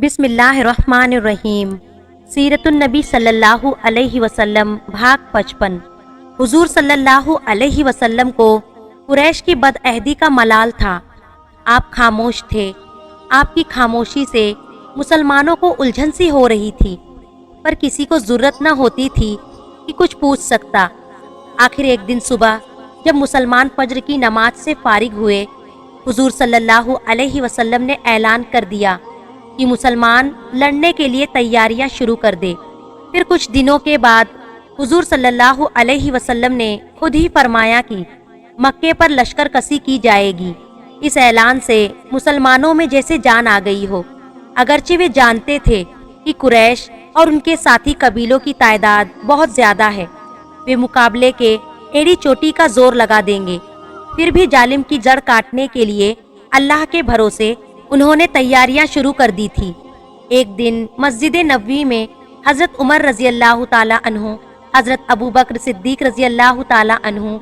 بسم اللہ الرحمن الرحیم۔ سیرت النبی صلی اللہ علیہ وسلم بھاگ 55۔ حضور صلی اللہ علیہ وسلم کو قریش کی بدعہدی کا ملال تھا۔ آپ خاموش تھے۔ آپ کی خاموشی سے مسلمانوں کو الجھن سی ہو رہی تھی، پر کسی کو ضرورت نہ ہوتی تھی کہ کچھ پوچھ سکتا۔ آخر ایک دن صبح جب مسلمان فجر کی نماز سے فارغ ہوئے، حضور صلی اللہ علیہ وسلم نے اعلان کر دیا کہ مسلمان لڑنے کے لیے تیاریاں شروع کر دے۔ پھر کچھ دنوں کے بعد حضور صلی اللہ علیہ وسلم نے خود ہی فرمایا کہ مکے پر لشکر کشی کی جائے گی۔ اس اعلان سے مسلمانوں میں جیسے جان آ گئی ہو، اگرچہ وہ جانتے تھے کہ قریش اور ان کے ساتھی قبیلوں کی تعداد بہت زیادہ ہے، وہ مقابلے کے ایڑی چوٹی کا زور لگا دیں گے۔ پھر بھی ظالم کی جڑ کاٹنے کے لیے اللہ کے بھروسے انہوں نے تیاریاں شروع کر دی تھی۔ ایک دن مسجد نبوی میں حضرت عمر رضی اللہ تعالی عنہ، حضرت ابو بکر صدیق رضی اللہ تعالی عنہ،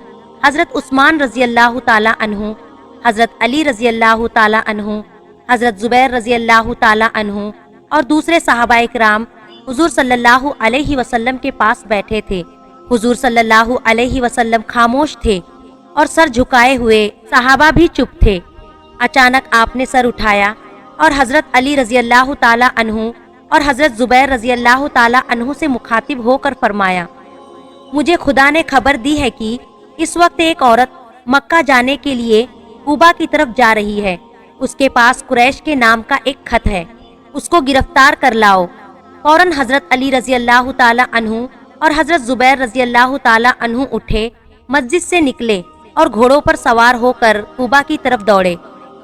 حضرت عثمان رضی اللہ تعالی عنہ، حضرت علی رضی اللہ تعالی عنہ، حضرت زبیر رضی اللہ تعالی عنہ اور دوسرے صحابہ کرام حضور صلی اللہ علیہ وسلم کے پاس بیٹھے تھے۔ حضور صلی اللہ علیہ وسلم خاموش تھے اور سر جھکائے ہوئے، صحابہ بھی چپ تھے۔ اچانک آپ نے سر اٹھایا اور حضرت علی رضی اللہ تعالی عنہ اور حضرت زبیر رضی اللہ تعالی عنہ سے مخاطب ہو کر فرمایا، مجھے خدا نے خبر دی ہے کہ اس وقت ایک عورت مکہ جانے کے لیے کوبا کی طرف جا رہی ہے۔ اس کے پاس قریش کے نام کا ایک خط ہے، اس کو گرفتار کر لاؤ۔ فوراً حضرت علی رضی اللہ تعالی عنہ اور حضرت زبیر رضی اللہ تعالی عنہ اٹھے، مسجد سے نکلے اور گھوڑوں پر سوار ہو کر کوبا کی طرف دوڑے۔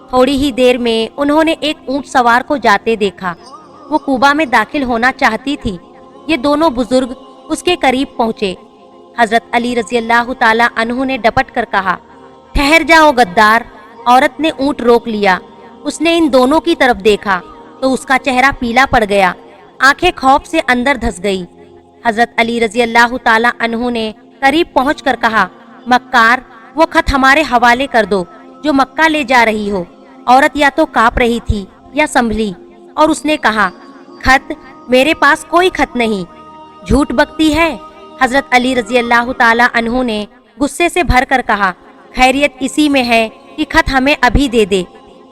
تھوڑی ہی دیر میں انہوں نے ایک اونٹ سوار کو جاتے دیکھا۔ وہ کوبا میں داخل ہونا چاہتی تھی۔ یہ دونوں بزرگ اس کے قریب پہنچے۔ حضرت علی رضی اللہ تعالی عنہ نے ڈپٹ کر کہا، ٹھہر جاؤ غدار۔ عورت نے اونٹ روک لیا۔ اس نے ان دونوں کی طرف دیکھا تو اس کا چہرہ پیلا پڑ گیا، آنکھیں خوف سے اندر دھس گئی۔ حضرت علی رضی اللہ تعالی عنہ نے قریب پہنچ کر کہا، مکار، وہ خط ہمارے حوالے کر دو جو مکہ لے جا رہی ہو۔ عورت یا تو کانپ رہی تھی یا سنبھلی اور اس نے کہا، خط؟ میرے پاس کوئی خط نہیں، جھوٹ بکتی ہے۔ حضرت علی رضی اللہ تعالی عنہ نے غصے سے بھر کر کہا، خیریت اسی میں ہے کہ خط ہمیں ابھی دے دے،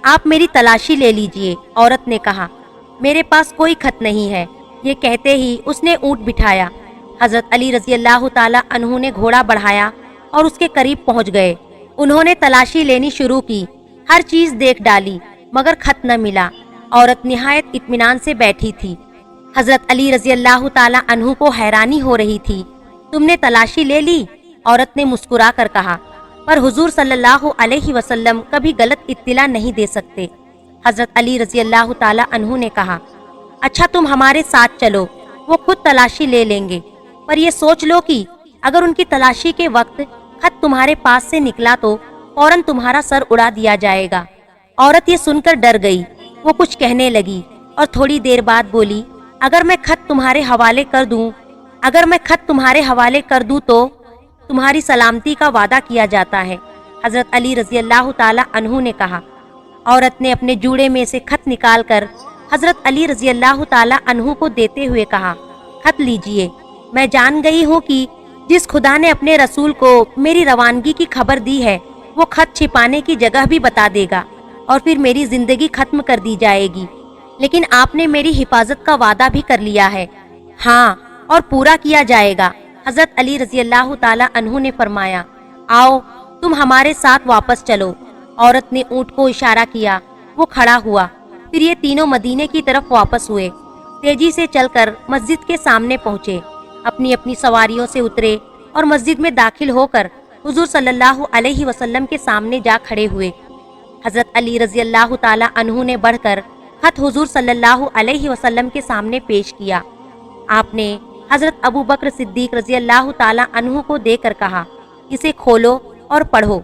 آپ میری تلاشی لے لیجئے۔ عورت نے کہا، میرے پاس کوئی خط نہیں ہے۔ یہ کہتے ہی اس نے اونٹ بٹھایا۔ حضرت علی رضی اللہ تعالی عنہ نے گھوڑا بڑھایا اور اس کے قریب پہنچ گئے۔ انہوں نے تلاشی لینی شروع کی، ہر چیز دیکھ ڈالی، مگر خط نہ ملا۔ عورت نہایت اطمینان سے بیٹھی تھی۔ حضرت علی رضی اللہ تعالی عنہ کو حیرانی ہو رہی تھی۔ تم نے تلاشی لے لی؟ عورت نے مسکرا کر کہا، پر حضور صلی اللہ علیہ وسلم کبھی غلط اطلاع نہیں دے سکتے۔ حضرت علی رضی اللہ تعالی عنہ نے کہا، اچھا تم ہمارے ساتھ چلو، وہ خود تلاشی لے لیں گے، پر یہ سوچ لو کہ اگر ان کی تلاشی کے وقت خط تمہارے پاس سے نکلا تو فوراً تمہارا سر اڑا دیا جائے گا۔ عورت یہ سن کر ڈر گئی۔ وہ کچھ کہنے لگی اور تھوڑی دیر بعد بولی، اگر میں خط تمہارے حوالے کر دوں تو تمہاری سلامتی کا وعدہ کیا جاتا ہے۔ حضرت علی رضی اللہ تعالی عنہ نے کہا۔ عورت نے اپنے جوڑے میں سے خط نکال کر حضرت علی رضی اللہ تعالی عنہ کو دیتے ہوئے کہا، خط لیجئے۔ میں جان گئی ہوں کہ جس خدا نے اپنے رسول کو میری روانگی کی خبر دی ہے، وہ خط چھپانے کی جگہ بھی بتا دے گا اور پھر میری زندگی ختم کر دی جائے گی۔ لیکن آپ نے میری حفاظت کا وعدہ بھی کر لیا ہے۔ ہاں، اور پورا کیا جائے گا۔ حضرت علی رضی اللہ تعالی عنہ نے فرمایا، آؤ تم ہمارے ساتھ واپس چلو۔ عورت نے اونٹ کو اشارہ کیا، وہ کھڑا ہوا۔ پھر یہ تینوں مدینے کی طرف واپس ہوئے۔ تیزی سے چل کر مسجد کے سامنے پہنچے، اپنی اپنی سواریوں سے اترے اور مسجد میں داخل ہو کر حضور صلی اللہ علیہ وسلم کے سامنے جا کھڑے ہوئے۔ حضرت علی رضی اللہ تعالی عنہ نے بڑھ کر خط حضور صلی اللہ علیہ وسلم کے سامنے پیش کیا۔ آپ نے حضرت ابو بکر صدیق رضی اللہ تعالی عنہ کو دے کر کہا، اسے کھولو اور پڑھو۔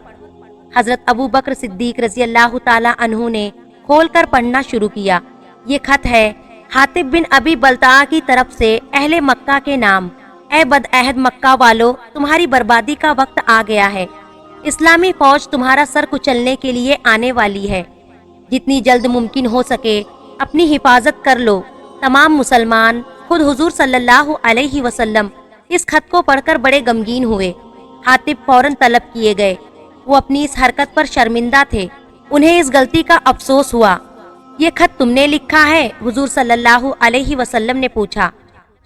حضرت ابو بکر صدیق رضی اللہ تعالی عنہ نے کھول کر پڑھنا شروع کیا۔ یہ خط ہے حاطب بن ابی بلتعہ کی طرف سے اہل مکہ کے نام۔ اے بدعہد مکہ والو، تمہاری بربادی کا وقت آ گیا ہے۔ اسلامی فوج تمہارا سر کچلنے کے لیے آنے والی ہے۔ جتنی جلد ممکن ہو سکے اپنی حفاظت کر لو۔ تمام مسلمان خود حضور صلی اللہ علیہ وسلم اس خط کو پڑھ کر بڑے غمگین ہوئے۔ حاطب فوراً طلب کیے گئے۔ وہ اپنی اس حرکت پر شرمندہ تھے، انہیں اس غلطی کا افسوس ہوا۔ یہ خط تم نے لکھا ہے؟ حضور صلی اللہ علیہ وسلم نے پوچھا۔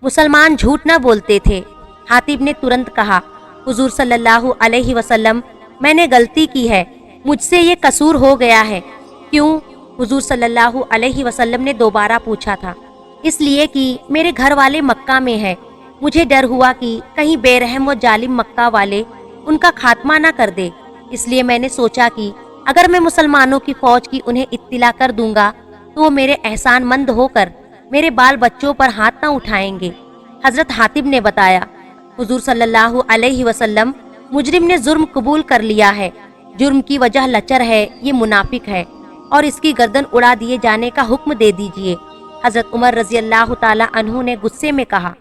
مسلمان جھوٹ نہ بولتے تھے۔ حاطب نے ترنت کہا، حضور صلی اللہ علیہ وسلم، میں نے غلطی کی ہے، مجھ سے یہ قصور ہو گیا ہے۔ کیوں؟ حضور صلی اللہ علیہ وسلم نے دوبارہ پوچھا تھا۔ اس لیے کہ میرے گھر والے مکہ میں ہیں، مجھے ڈر ہوا کہ کہیں بے رحم و ظالم مکہ والے ان کا خاتمہ نہ کر دے، اس لیے میں نے سوچا کہ اگر میں مسلمانوں کی فوج کی انہیں اطلاع کر دوں گا تو وہ میرے احسان مند ہو کر میرے بال بچوں پر ہاتھ نہ اٹھائیں گے۔ حضرت حاتب نے بتایا، حضور صلی اللہ علیہ وسلم، مجرم نے جرم قبول کر لیا ہے، جرم کی وجہ لچر ہے، یہ منافق ہے، اور اس کی گردن اڑا دیے جانے کا حکم دے دیجیے۔ حضرت عمر رضی اللہ تعالی عنہ نے غصے میں کہا۔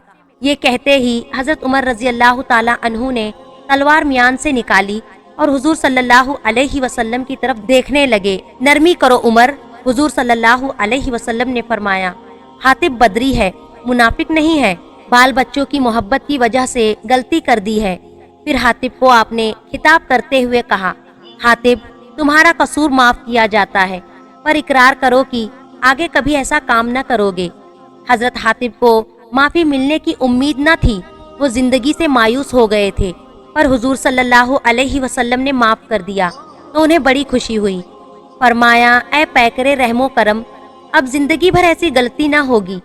یہ کہتے ہی حضرت عمر رضی اللہ تعالی عنہ نے تلوار میان سے نکالی اور حضور صلی اللہ علیہ وسلم کی طرف دیکھنے لگے۔ نرمی کرو عمر، حضور صلی اللہ علیہ وسلم نے فرمایا، حاتب بدری ہے، منافق نہیں ہے، بال بچوں کی محبت کی وجہ سے غلطی کر دی ہے۔ پھر حاتب کو آپ نے خطاب کرتے ہوئے کہا، حاتب، تمہارا قصور معاف کیا جاتا ہے، پر اقرار کرو کہ آگے کبھی ایسا کام نہ کرو گے۔ حضرت حاتب کو معافی ملنے کی امید نہ تھی، وہ زندگی سے مایوس ہو گئے تھے، پر حضور صلی اللہ علیہ وسلم نے معاف کر دیا تو انہیں بڑی خوشی ہوئی۔ فرمایا، اے پیکرے رحم و کرم، اب زندگی بھر ایسی غلطی نہ ہوگی،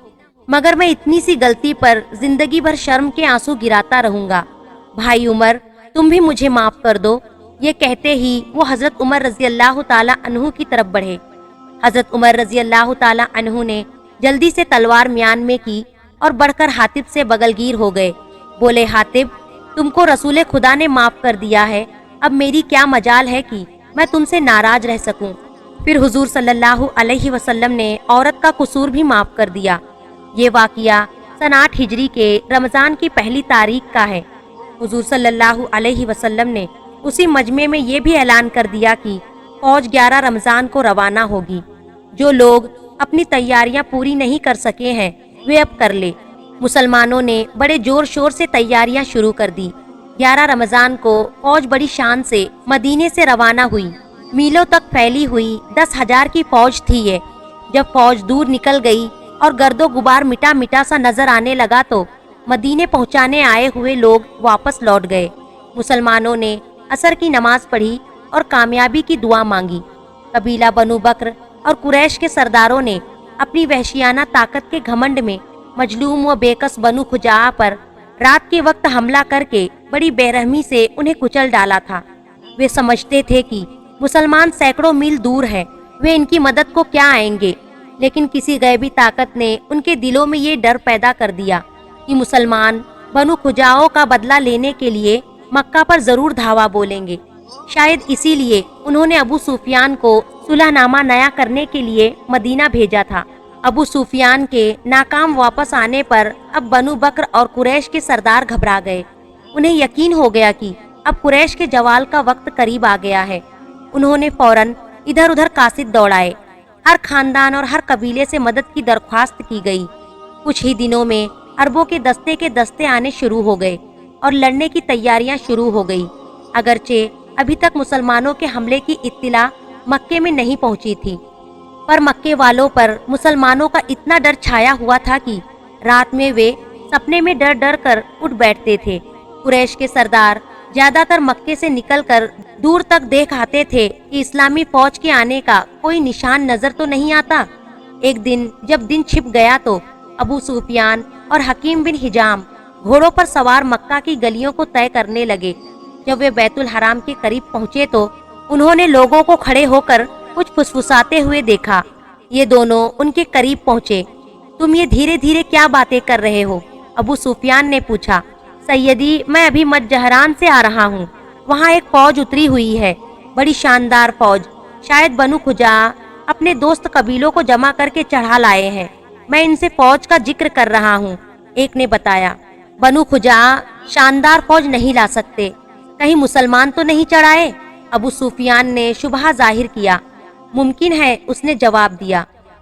مگر میں اتنی سی غلطی پر زندگی بھر شرم کے آنسو گراتا رہوں گا۔ بھائی عمر، تم بھی مجھے معاف کر دو۔ یہ کہتے ہی وہ حضرت عمر رضی اللہ تعالی عنہ کی طرف بڑھے۔ حضرت عمر رضی اللہ تعالی عنہ نے جلدی سے تلوار میان میں کی اور بڑھ کر حاتب سے بغل گیر ہو گئے۔ بولے، حاتب، تم کو رسول خدا نے معاف کر دیا ہے، اب میری کیا مجال ہے کہ میں تم سے ناراض رہ سکوں۔ پھر حضور صلی اللہ علیہ وسلم نے عورت کا قصور بھی معاف کر دیا۔ یہ واقعہ سن 8 ہجری کے رمضان کی پہلی تاریخ کا ہے۔ حضور صلی اللہ علیہ وسلم نے اسی مجمع میں یہ بھی اعلان کر دیا کہ فوج 11 رمضان کو روانہ ہوگی۔ جو لوگ اپنی تیاریاں پوری نہیں کر سکے ہیں وہ اب کر لے۔ مسلمانوں نے بڑے زور شور سے تیاریاں شروع کر دی۔ 11 رمضان کو فوج بڑی شان سے مدینے سے روانہ ہوئی۔ میلوں تک پھیلی ہوئی 10,000 کی فوج تھی یہ۔ جب فوج دور نکل گئی اور گرد و غبار مٹا مٹا سا نظر آنے لگا تو مدینے پہنچانے آئے ہوئے لوگ واپس لوٹ گئے۔ مسلمانوں نے عصر کی نماز پڑھی اور کامیابی کی دعا مانگی۔ قبیلہ بنو بکر اور قریش کے سرداروں نے اپنی وحشیانہ طاقت کے گھمنڈ میں مظلوم و بےکس بنو خزاعہ پر رات کے وقت حملہ کر کے بڑی بے رحمی سے انہیں کچل ڈالا تھا۔ وہ سمجھتے تھے کہ مسلمان سینکڑوں میل دور ہیں، وہ ان کی مدد کو کیا آئیں گے، لیکن کسی غیبی طاقت نے ان کے دلوں میں یہ ڈر پیدا کر دیا کہ مسلمان بنو خزاعہ کا بدلہ لینے کے لیے مکہ پر ضرور دھاوا بولیں گے۔ شاید اسی لیے انہوں نے ابو سفیان کو صلح نامہ نیا کرنے کے لیے مدینہ بھیجا تھا۔ ابو سفیان کے ناکام واپس آنے پر اب بنو بکر اور قریش کے سردار گھبرا گئے۔ انہیں یقین ہو گیا کہ اب قریش کے زوال کا وقت قریب آ گیا ہے۔ انہوں نے فوراً ادھر ادھر قاصد دوڑائے۔ ہر خاندان اور ہر قبیلے سے مدد کی درخواست کی گئی۔ کچھ ہی دنوں میں عربوں کے دستے آنے شروع ہو گئے اور لڑنے کی تیاریاں شروع ہو گئی۔ اگرچہ ابھی تک مسلمانوں کے حملے کی اطلاع مکے میں نہیں پہنچی تھی، پر مکے والوں پر مسلمانوں کا اتنا ڈر چھایا ہوا تھا کہ رات میں وہ سپنے میں ڈر ڈر کر اٹھ بیٹھتے تھے۔ قریش کے سردار زیادہ تر مکے سے نکل کر دور تک دیکھ آتے تھے کہ اسلامی فوج کے آنے کا کوئی نشان نظر تو نہیں آتا۔ ایک دن جب دن چھپ گیا تو ابو سفیان اور حکیم بن حجام گھوڑوں پر سوار مکہ کی گلیوں کو طے کرنے لگے۔ جب وہ بیت الحرام کے قریب پہنچے تو انہوں نے لوگوں کو کھڑے ہو کر کچھ فسفساتے ہوئے دیکھا۔ یہ دونوں ان کے قریب پہنچے۔ تم یہ دھیرے دھیرے کیا باتیں کر رہے ہو؟ ابو سفیان نے پوچھا۔ سیدی، میں ابھی مجہران سے آ رہا ہوں، وہاں ایک فوج اتری ہوئی ہے، بڑی شاندار فوج، شاید بنو خزاعہ اپنے دوست قبیلوں کو جمع کر کے چڑھا لائے ہیں، میں ان سے فوج کا ذکر کر رہا ہوں۔ ایک نے بتایا، بنو خزاعہ شاندار فوج نہیں لا سکتے، کہیں مسلمان تو نہیں چڑھائے؟ ابو سفیان نے شبہ ظاہر کیا۔ ممکن ہے، اس نے جواب دیا،